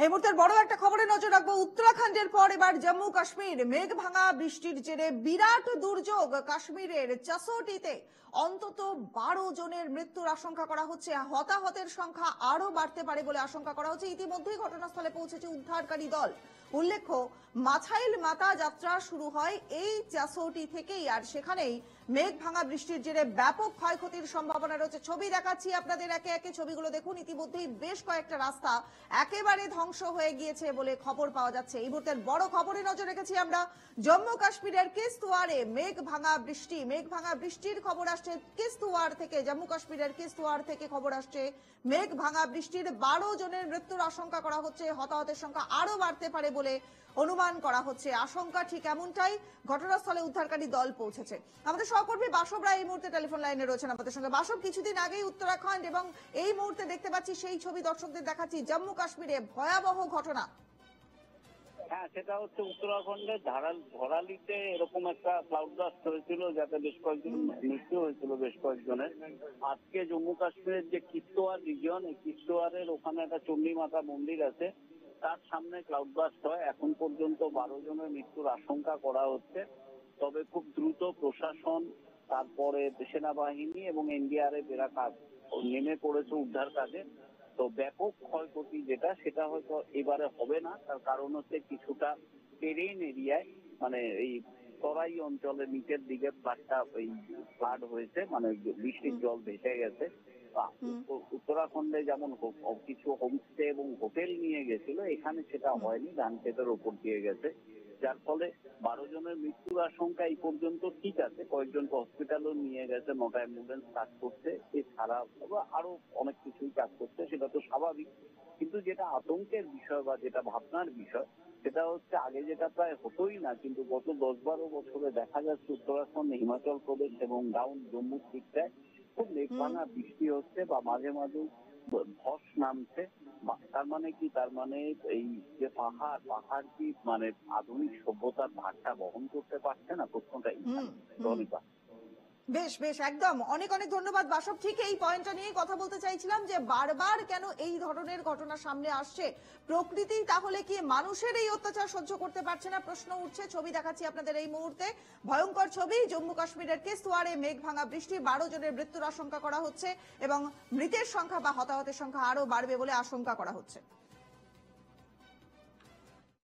এই মুহূর্তের বড় একটা খবরে নজর রাখবো। উত্তরাখণ্ডের পর এবার জম্মু কাশ্মীর মেঘ ভাঙা বৃষ্টির জেরে বিরাট দুর্যোগ। কাশ্মীরের চাসোটিতে অন্তত 12 জনের মৃত্যুর আশঙ্কা করা হচ্ছে। হতাহতের সংখ্যা আরো বাড়তে পারে বলে আশঙ্কা করা হচ্ছে। ইতিমধ্যেই ঘটনাস্থলে পৌঁছেছে উদ্ধারকারী দল। উল্লেখ্য, মাথাইল মাতা যাত্রা শুরু হয় এই চাসোটি থেকেই, আর সেখানেই মেঘ ভাঙা বৃষ্টির জেরে ব্যাপক ক্ষয়ক্ষতির সম্ভাবনা রয়েছে। ছবি দেখাচ্ছি আপনাদের, একে একে ছবিগুলো দেখুন। ইতিমধ্যেই বেশ কয়েকটা রাস্তা একেবারে ধ্বংস হয়ে গিয়েছে বলে খবর পাওয়া যাচ্ছে। এই মুহূর্তের বড় খবরে নজর রেখেছি আমরা। জম্মু কাশ্মীরের কিস্তওয়ারে মেঘ ভাঙা বৃষ্টির খবর আসছে কিস্তওয়ার থেকে। জম্মু কাশ্মীরের কিস্তওয়ার থেকে খবর আসছে মেঘ ভাঙা বৃষ্টির 12 জনের মৃত্যুর আশঙ্কা করা হচ্ছে। হতাহতের সংখ্যা আরো বাড়তে পারে বলে অনুমান করা হচ্ছে। আশঙ্কা ঠিক এমনটাই। ঘটনাস্থলে উদ্ধারকারী দল পৌঁছেছে। আমাদের সহকর্মী বাসব রায় এই মুহূর্তে টেলিফোন লাইনে রয়েছেন আমাদের সঙ্গে। বাসব, কিছুদিন আগেই উত্তরাখণ্ড এবং এই মুহূর্তে দেখতে পাচ্ছি সেই ছবি দর্শকদের দেখাচ্ছি, জম্মু কাশ্মীরে ভয়াবহ ঘটনা। হ্যাঁ, সেটা হচ্ছে উত্তরাখণ্ডের ধরালিতে এরকম একটা ক্লাউড বাস্ট হয়েছিল, যাতে বেশ কয়েকজন মৃত্যু হয়েছিল বেশ কয়েকজনের। আজকে জম্মু কাশ্মীরের যে কিস্তওয়ার রিজিয়ন, এই কিস্তওয়ারের ওখানে একটা চণ্ডী মাতা মন্দির আছে, তার সামনে ক্লাউড বাস্ট হয়। এখন পর্যন্ত 12 জনের মৃত্যুর আশঙ্কা করা হচ্ছে। তবে খুব দ্রুত প্রশাসন, তারপরে সেনাবাহিনী এবং এনডিআরএফ এরা নেমে পড়েছে উদ্ধার কাজে। তো ব্যাপক ক্ষয়ক্ষতি সেটা হয়তো এবারে হবে না। তার কারণ হচ্ছে কিছুটা টেরেন এরিয়ায়, মানে এই তরাই অঞ্চলের নিচের দিকে ফ্লাড হয়েছে, মানে বৃষ্টির জল ভেসে গেছে। উত্তরাখণ্ডে যেমন কিছু হোমস্টে এবং হোটেল নিয়ে গেছিল, এখানে সেটা হয়নি, ধান ক্ষেতের ওপর দিয়ে গেছে। যার ফলে 12 জনের মৃত্যুর আশঙ্কা এই পর্যন্ত ঠিক আছে। কয়েকজনকে হসপিটালও নিয়ে গেছে, 9টা অ্যাম্বুলেন্স কাজ করছে। এছাড়া আরো অনেক কিছুই কাজ করছে, সেটা তো স্বাভাবিক। কিন্তু যেটা আতঙ্কের বিষয় বা যেটা ভাবনার বিষয়, সেটা হচ্ছে আগে যেটা প্রায় হতোই না, কিন্তু গত 10-12 বছরে দেখা যাচ্ছে উত্তরাখণ্ড, হিমাচল প্রদেশ এবং ডাউন জম্মুর দিকটায় খুব মেঘ ভাঙা বৃষ্টি হচ্ছে বা মাঝে মাঝে ধস নামছে। তার মানে কি? তার মানে এই যে পাহাড় কি মানে আধুনিক সভ্যতার ভারটা বহন করতে পারছে না? প্রশ্নটা এইখানে। রনিকা, বেশ বেশ, একদম অনেক অনেক ধন্যবাদ বাসব। ঠিক এই পয়েন্টটা নিয়ে কথা বলতে চাইছিলাম যে বারবার কেন এই ধরনের ঘটনা সামনে আসছে। প্রকৃতি তাহলে কি মানুষের এই অত্যাচার সহ্য করতে পারছে না? প্রশ্ন উঠছে। ছবি দেখাচ্ছি আপনাদের এই মুহূর্তে, ভয়ঙ্কর ছবি। জম্মু কাশ্মীরের কিস্তওয়ারে মেঘ ভাঙা বৃষ্টি, 12 জনের মৃত্যুর আশঙ্কা করা হচ্ছে এবং মৃতের সংখ্যা বা হতাহতের সংখ্যা আরো বাড়বে বলে আশঙ্কা করা হচ্ছে।